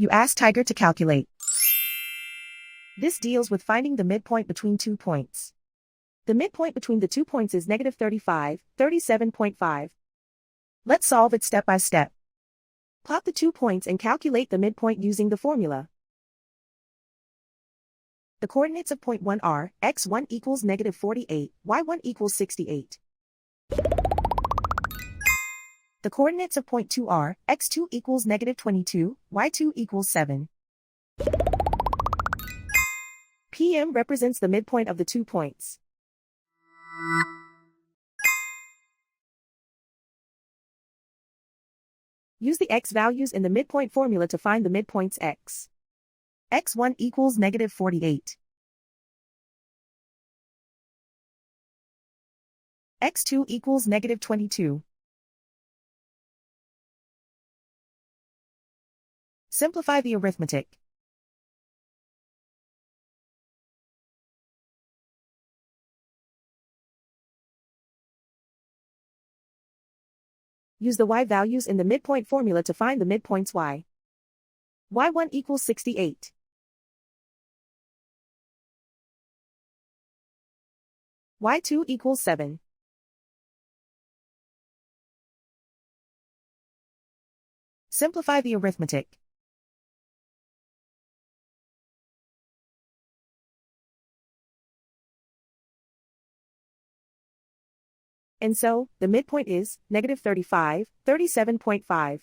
You ask Tiger to calculate. This deals with finding the midpoint between 2 points. The midpoint between the 2 points is negative 35, 37.5. Let's solve it step by step. Plot the 2 points and calculate the midpoint using the formula. The coordinates of point 1 are, x1 equals negative 48, y1 equals 68. The coordinates of point 2 are, x2 equals negative 22, y2 equals 7. PM represents the midpoint of the 2 points. Use the x values in the midpoint formula to find the midpoints x. x1 equals negative 48. x2 equals negative 22. Simplify the arithmetic. Use the y values in the midpoint formula to find the midpoints y. y1 equals 68. y2 equals 7. Simplify the arithmetic. And so, the midpoint is negative 35, 37.5.